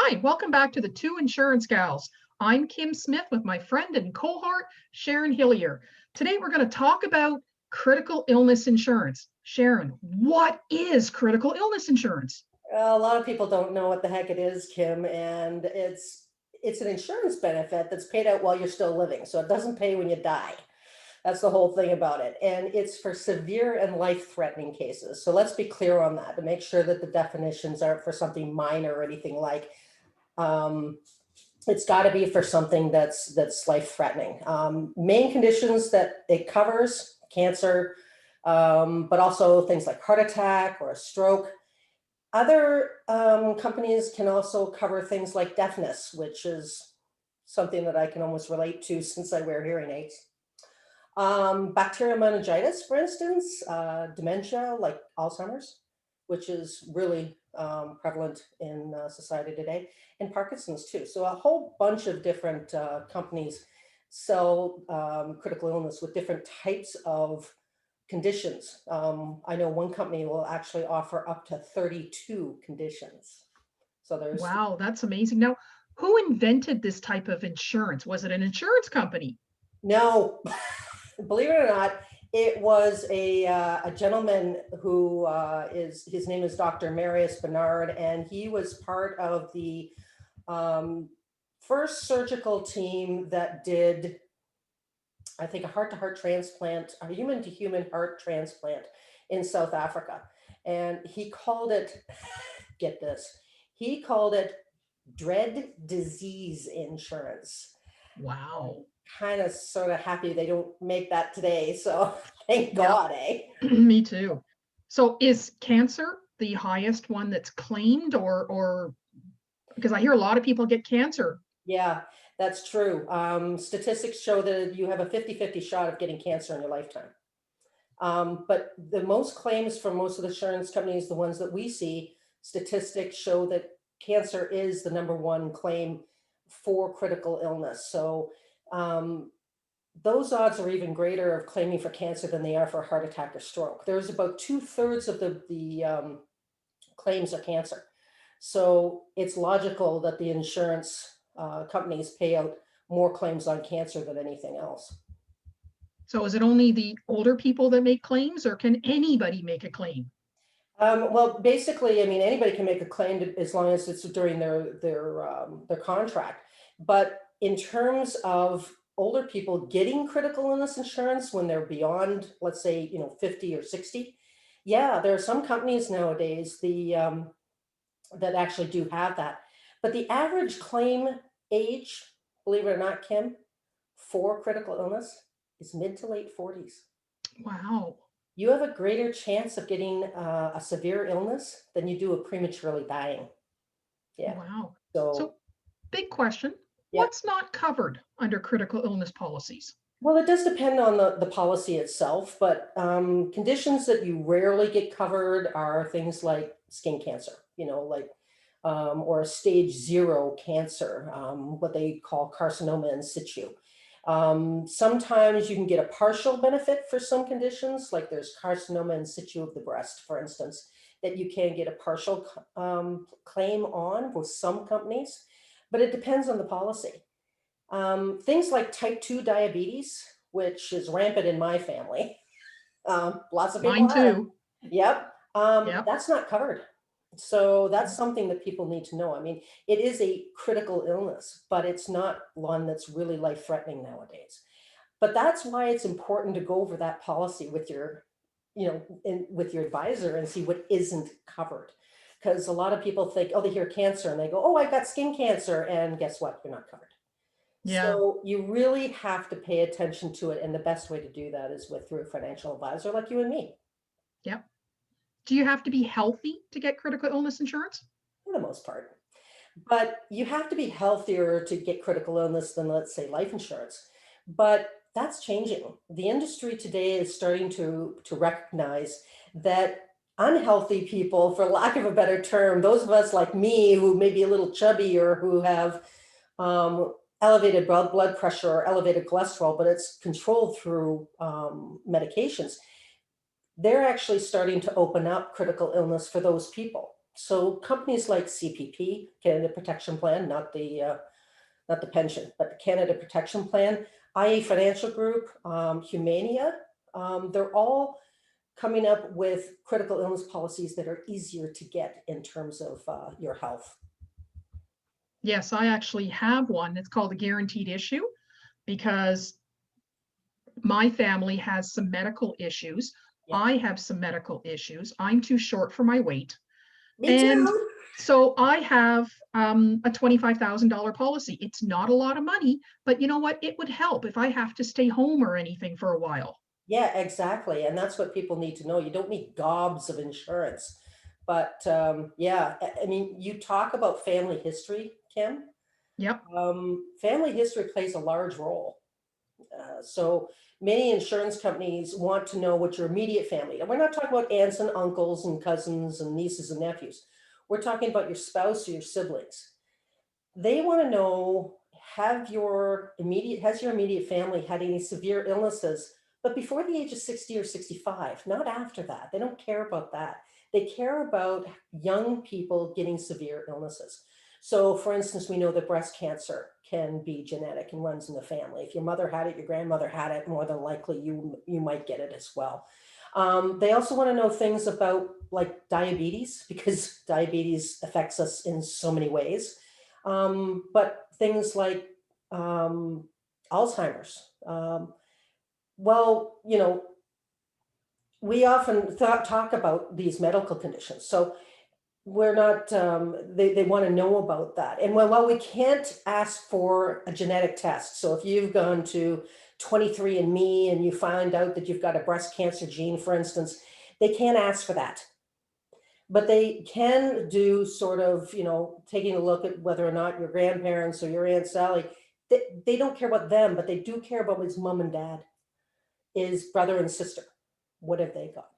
right, welcome back to the Two Insurance Gals. I'm Kim Smith with my friend and cohort, Sharyn Hillier. Today we're going to talk about critical illness insurance. Sharyn, what is critical illness insurance? A lot of people don't know what the heck it is, Kim, and it's an insurance benefit that's paid out while you're still living. So it doesn't pay when you die. That's the whole thing about it. And it's for severe and life-threatening cases. So let's be clear on that to make sure that the definitions aren't for something minor or anything like. Um, it's got to be for something that's life-threatening. Main conditions that it covers: cancer, but also things like heart attack or a stroke. Other companies can also cover things like deafness, which is something that I can almost relate to since I wear hearing aids. Bacterial meningitis, for instance, dementia like Alzheimer's, which is really prevalent in society today, and Parkinson's too. So a whole bunch of different companies sell critical illness with different types of conditions. I know one company will actually offer up to 32 conditions. So there's Wow, that's amazing. Now, who invented this type of insurance? Was it an insurance company? no, believe it or not, it was a gentleman who his name is Dr. Marius Bernard, and he was part of the um, first surgical team that did, I think, a heart-to-heart transplant, a human-to-human heart transplant in South Africa. And he called it, get this, he called it dread disease insurance. Wow. Kind of sort of happy they don't make that today. So thank Yep, God, eh? me too. So is cancer the highest one that's claimed or because I hear a lot of people get cancer. Yeah, that's true. Statistics show that you have a 50-50 shot of getting cancer in your lifetime. But the most claims from most of the insurance companies, the ones that we see, statistics show that cancer is the number one claim for critical illness. So those odds are even greater of claiming for cancer than they are for heart attack or stroke. There's about 2/3 of the claims are cancer. So it's logical that the insurance companies pay out more claims on cancer than anything else. So is it only the older people that make claims, or can anybody make a claim? Well, basically, I mean, anybody can make a claim as long as it's during their contract. But in terms of older people getting critical illness insurance when they're beyond, let's say, 50 or 60, yeah, there are some companies nowadays that actually do have that. But the average claim age, believe it or not, Kim, for critical illness is mid to late 40s. Wow. You have a greater chance of getting a severe illness than you do of prematurely dying. Yeah. Wow. So, So, big question. yeah. What's not covered under critical illness policies? Well, it does depend on the policy itself, but conditions that you rarely get covered are things like skin cancer, or a stage 0 cancer, what they call carcinoma in situ. Sometimes you can get a partial benefit for some conditions, like there's carcinoma in situ of the breast, for instance, that you can get a partial claim on with some companies, but it depends on the policy. Things like type 2 diabetes, which is rampant in my family. Lots of people Mine have it. too. Yep. Yep. That's not covered. So that's something that people need to know. I mean, it is a critical illness, but it's not one that's really life threatening nowadays. But that's why it's important to go over that policy with with your advisor and see what isn't covered. Because a lot of people think, oh, they hear cancer and they go, oh, I've got skin cancer. And guess what? You're not covered. Yeah. So you really have to pay attention to it. And the best way to do that is through a financial advisor like you and me, Yep. Do you have to be healthy to get critical illness insurance? for the most part. But you have to be healthier to get critical illness than, let's say, life insurance. But that's changing. The industry today is starting to recognize that unhealthy people, for lack of a better term, those of us like me who may be a little chubby or who have elevated blood pressure or elevated cholesterol, but it's controlled through medications, they're actually starting to open up critical illness for those people. So companies like CPP, Canada Protection Plan, not the pension, but the Canada Protection Plan, IA Financial Group, Humania, they're all coming up with critical illness policies that are easier to get in terms of your health. Yes, I actually have one. It's called a guaranteed issue because my family has some medical issues. Yeah, I have some medical issues. I'm too short for my weight. me And too. so I have a $25,000 policy. It's not a lot of money, but you know what? It would help if I have to stay home or anything for a while. Yeah, exactly. And that's what people need to know. You don't need gobs of insurance. But yeah, I mean, you talk about family history, Kim. Yep. Family history plays a large role. So many insurance companies want to know what your immediate family, and we're not talking about aunts and uncles and cousins and nieces and nephews. We're talking about your spouse or your siblings. They want to know, has your immediate family had any severe illnesses, but before the age of 60 or 65, not after that. They don't care about that. They care about young people getting severe illnesses. So for instance, we know that breast cancer can be genetic and runs in the family. If your mother had it, your grandmother had it, more than likely you might get it as well. They also want to know things about like diabetes, because diabetes affects us in so many ways. But things like um, Alzheimer's. Well, we often talk about these medical conditions. So we're not, they want to know about that. And while we can't ask for a genetic test, so if you've gone to 23andMe and you find out that you've got a breast cancer gene, for instance, they can't ask for that. But they can do sort of, taking a look at whether or not your grandparents or your Aunt Sally, they don't care about them, but they do care about his mom and dad, his brother and sister. What have they got?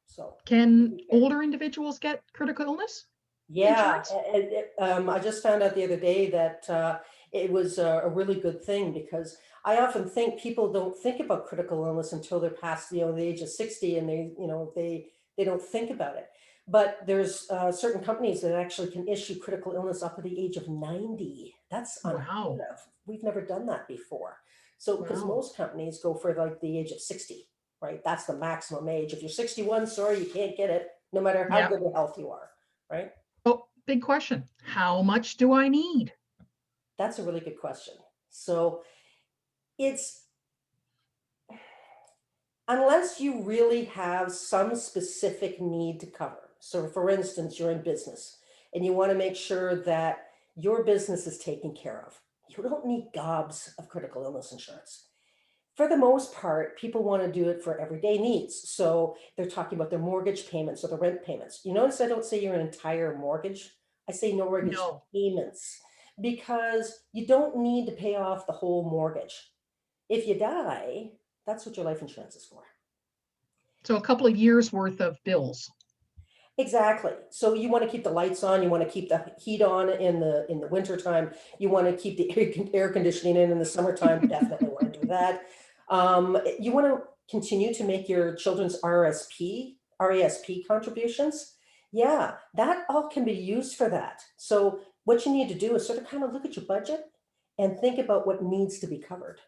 So they Can do care. older individuals get critical illness Yeah, insurance? I just found out the other day that it was a really good thing, because I often think people don't think about critical illness until they're past, the age of 60, and they don't think about it. But there's certain companies that actually can issue critical illness up to the age of 90. That's unheard Wow. of. We've never done that before. So because Wow. most companies go for like the age of 60, right? That's the maximum age. If you're 61, sorry, you can't get it, no matter how Yep. good of health you are, right? Oh, big question. How much do I need? That's a really good question. So it's, unless you really have some specific need to cover. So for instance, you're in business and you want to make sure that your business is taken care of. You don't need gobs of critical illness insurance. For the most part, people want to do it for everyday needs. So they're talking about their mortgage payments or the rent payments. You notice I don't say your entire mortgage. I say no mortgage No. payments, because you don't need to pay off the whole mortgage. If you die, that's what your life insurance is for. So a couple of years worth of bills. Exactly. So you want to keep the lights on, you want to keep the heat on in the winter time, you want to keep the air conditioning in the summertime, definitely want to do that. You want to continue to make your children's RESP contributions. Yeah, that all can be used for that. So what you need to do is sort of kind of look at your budget and think about what needs to be covered.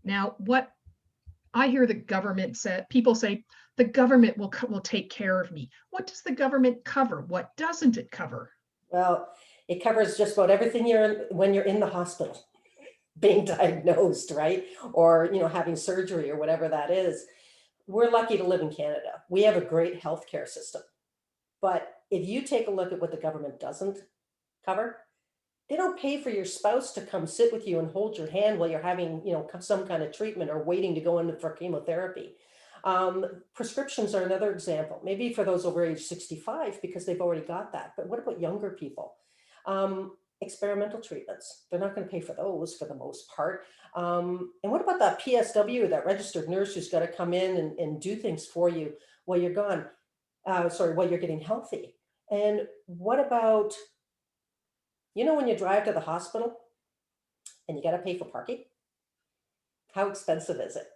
Now, what I hear the government say, people say the government will take care of me. What does the government cover? What doesn't it cover? Well, it covers just about everything when you're in the hospital being diagnosed, right? Or, having surgery or whatever that is. We're lucky to live in Canada. We have a great healthcare system. But if you take a look at what the government doesn't cover, they don't pay for your spouse to come sit with you and hold your hand while you're having, some kind of treatment or waiting to go in for chemotherapy. Prescriptions are another example, maybe for those over age 65, because they've already got that. But what about younger people? Experimental treatments, they're not going to pay for those for the most part. And what about that PSW, that registered nurse who's got to come in and do things for you while you're gone? While you're getting healthy. And what about, when you drive to the hospital and you got to pay for parking? How expensive is it?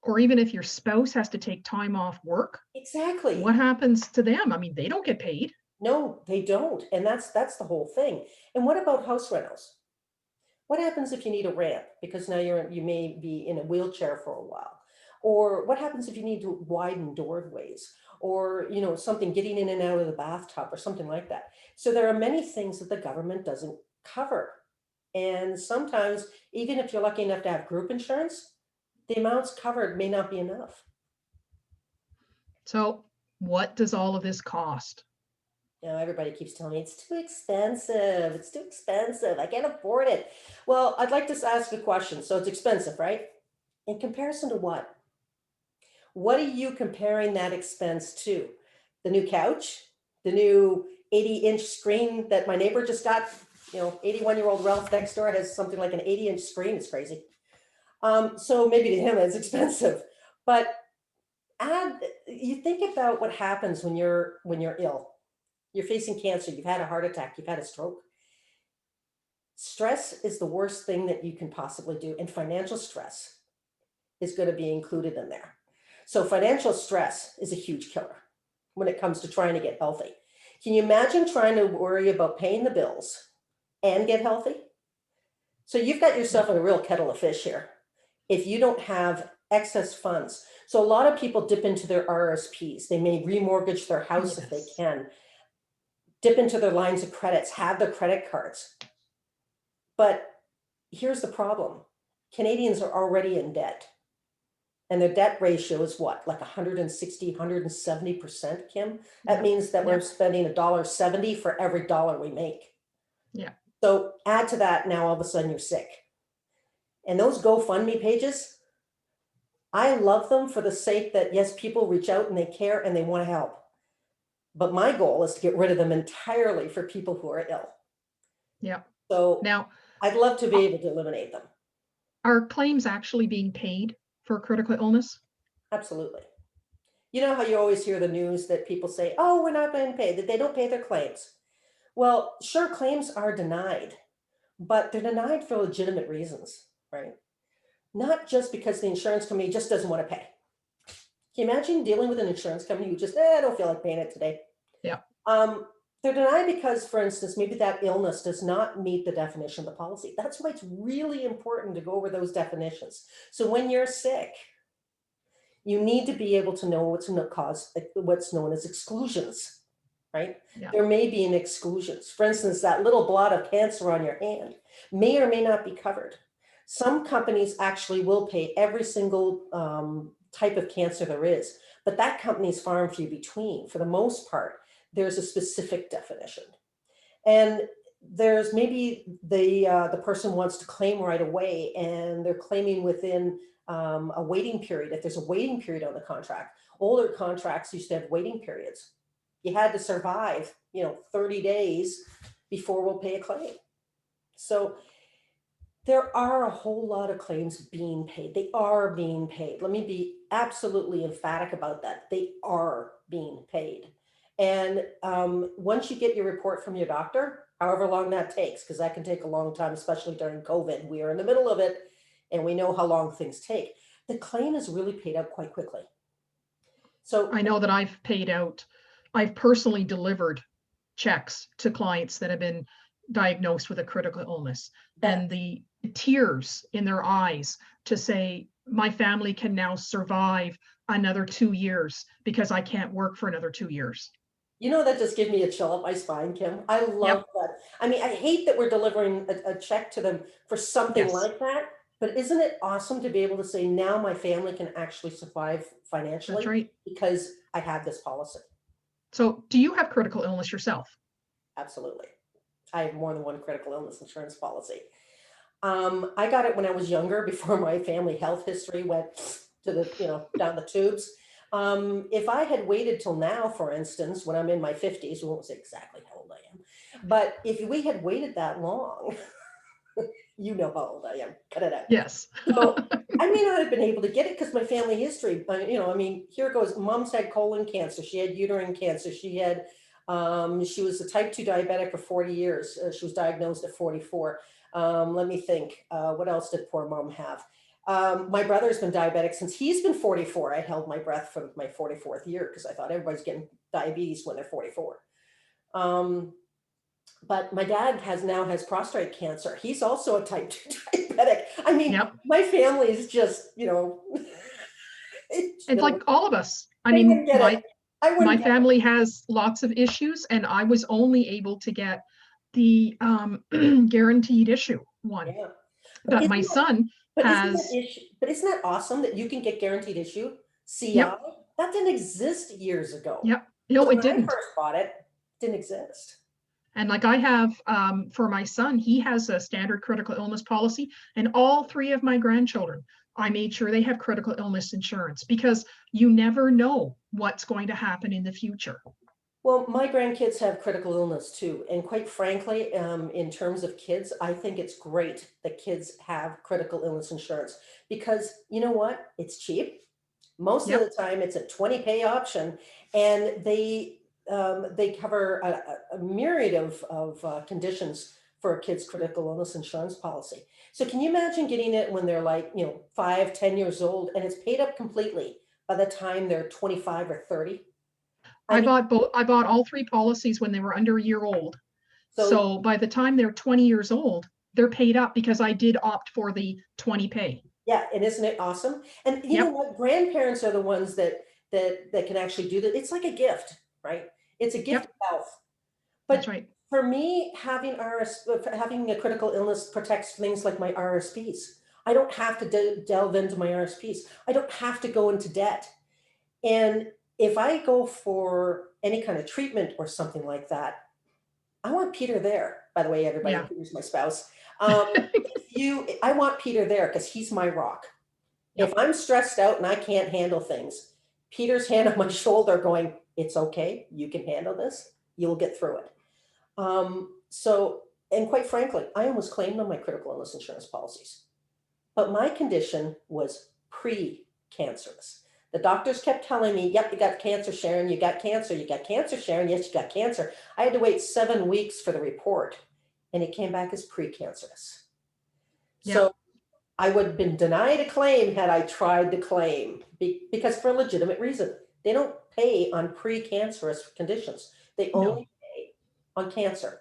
Or even if your spouse has to take time off work, Exactly. what happens to them? I mean, they don't get paid. No, they don't. And that's the whole thing. And what about house rentals? What happens if you need a ramp because now you may be in a wheelchair for a while? Or what happens if you need to widen doorways or, something getting in and out of the bathtub or something like that? So there are many things that the government doesn't cover. And sometimes, even if you're lucky enough to have group insurance, the amounts covered may not be enough. So what does all of this cost? Everybody keeps telling me it's too expensive. It's too expensive. I can't afford it. Well, I'd like to ask a question. So it's expensive, right? In comparison to what? What are you comparing that expense to? The new couch? The new 80-inch screen that my neighbor just got? 81-year-old Ralph next door has something like an 80-inch screen. It's crazy. So maybe to him it's expensive. But you think about what happens when you're ill. You're facing cancer, you've had a heart attack, you've had a stroke. Stress is the worst thing that you can possibly do, and financial stress is going to be included in there. So financial stress is a huge killer when it comes to trying to get healthy. Can you imagine trying to worry about paying the bills and get healthy? So you've got yourself in a real kettle of fish here if you don't have excess funds. So a lot of people dip into their RSPs. They may remortgage their house if they Yes. can, dip into their lines of credits, have their credit cards. But here's the problem. Canadians are already in debt. And their debt ratio is what, like 160, 170%, Kim? That Yep. means that we're Yep. spending $1.70 for every dollar we make. Yeah. So add to that, now all of a sudden you're sick. And those GoFundMe pages, I love them for the sake that, yes, people reach out and they care and they want to help. But my goal is to get rid of them entirely for people who are ill. Yeah. So Now, I'd love to be a- able to eliminate them. are claims actually being paid for critical illness? Absolutely. You know how you always hear the news that people say, oh, we're not being paid, that they don't pay their claims. Well, sure, claims are denied, but they're denied for legitimate reasons, right? Not just because the insurance company just doesn't want to pay. Can you imagine dealing with an insurance company who just, I don't feel like paying it today? Yeah. Um, they're denied because, for instance, maybe that illness does not meet the definition of the policy. That's why it's really important to go over those definitions. So when you're sick, you need to be able to know what's known as exclusions, right? Yeah. There may be an exclusions. For instance, that little blot of cancer on your hand may or may not be covered. Some companies actually will pay every single type of cancer there is, but that company is far and few between. For the most part, there's a specific definition. And there's maybe the person wants to claim right away and they're claiming within a waiting period. If there's a waiting period on the contract, older contracts used to have waiting periods. You had to survive, 30 days before we'll pay a claim. So there are a whole lot of claims being paid. They are being paid. Let me be absolutely emphatic about that. They are being paid. And once you get your report from your doctor, however long that takes, because that can take a long time, especially during COVID, we are in the middle of it and we know how long things take. The claim is really paid out quite quickly. So I know that I've personally delivered checks to clients that have been diagnosed with a critical illness, that and the tears in their eyes to say, my family can now survive another 2 years because I can't work for another 2 years. That just gave me a chill up my spine, Kim. I love Yep. that. I mean, I hate that we're delivering a check to them for something Yes. like that, but isn't it awesome to be able to say, now my family can actually survive That's financially right. because I have this policy? So, do you have critical illness yourself? Absolutely. I have more than one critical illness insurance policy. I got it when I was younger, before my family health history went to down the tubes. If I had waited till now, for instance, when I'm in my 50s, we won't say exactly how old I am, but if we had waited that long, you know how old I am, cut it out. Yes. So I may not have been able to get it because my family history, I mean, here it goes. Mom's had colon cancer. She had uterine cancer. She was a type 2 diabetic for 40 years. She was diagnosed at 44. Let me think. What else did poor mom have? My brother's been diabetic since he's been 44. I held my breath for my 44th year because I thought everybody's getting diabetes when they're 44. But my dad now has prostate cancer. He's also a type 2 diabetic. I mean, Yep. my family is just, It's like all of us. I they mean, wouldn't get it. I my wouldn't get it. family has lots of issues, and I was only able to get the guaranteed issue one. Yeah. But But isn't my that, son has, but isn't that awesome that you can get guaranteed issue? CI? yep, That didn't exist years ago. yep. No, So it when I didn't. first bought it, it didn't exist. And like I have for my son, he has a standard critical illness policy, and all three of my grandchildren, I made sure they have critical illness insurance because you never know what's going to happen in the future. Well, my grandkids have critical illness too. And quite frankly, in terms of kids, I think it's great that kids have critical illness insurance because you know what? It's cheap. Most of Yep. the time, it's a 20 pay option, and they cover a myriad of conditions for a kid's critical illness insurance policy. So can you imagine getting it when they're like, 5, 10 years old, and it's paid up completely by the time they're 25 or 30? I I mean, bought both. I bought all three policies when they were under a year old. so So by the time they're 20 years old, they're paid up because I did opt for the 20 pay. yeah, and isn't it awesome? And you know Yep, what? Grandparents are the ones that can actually do that. It's like a gift, right? It's a gift yep, of health. that's But right. for me, having a critical illness protects things like my RSPs. I don't have to delve into my RSPs. I don't have to go into debt. And if I go for any kind of treatment or something like that, I want Peter there. By the way, everybody, Yeah. Peter's my spouse. I want Peter there because he's my rock. If Yep. I'm stressed out and I can't handle things, Peter's hand on my shoulder going, it's okay. You can handle this. You'll get through it. So, and quite frankly, I almost claimed on my critical illness insurance policies, but my condition was pre-cancerous. The doctors kept telling me, yep, you got cancer, Sharyn, you got cancer, you got cancer, Sharyn, yes, you got cancer. I had to wait 7 weeks for the report, and it came back as pre-cancerous. Yep. So I would have been denied a claim had I tried to claim because for a legitimate reason. They don't pay on pre-cancerous conditions. They No. only pay on cancer.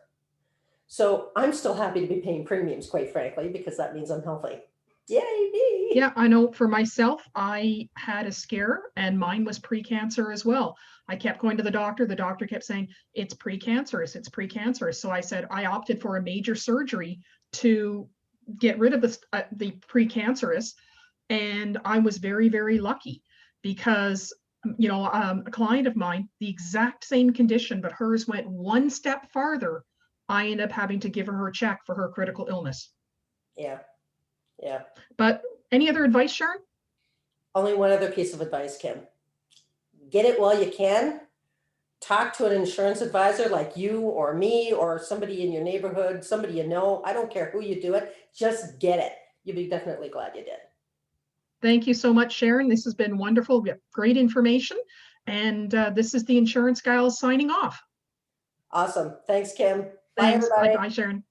So I'm still happy to be paying premiums, quite frankly, because that means I'm healthy. Yay, me. Yeah, I know for myself, I had a scare and mine was pre-cancer as well. I kept going to the doctor. The doctor kept saying, it's precancerous, it's precancerous. So I said, I opted for a major surgery to get rid of the precancerous. And I was very, very lucky because, a client of mine, the exact same condition, but hers went one step farther. I ended up having to give her a check for her critical illness. Yeah, yeah. But any other advice, Sharyn? Only one other piece of advice, Kim. Get it while you can. Talk to an insurance advisor like you or me or somebody in your neighborhood, somebody you know. I don't care who you do it. Just get it. You'll be definitely glad you did. Thank you so much, Sharyn. This has been wonderful. We have great information. And this is the Insurance Gals signing off. Awesome. Thanks, Kim. Bye, Thanks. Bye, everybody. bye, Sharyn.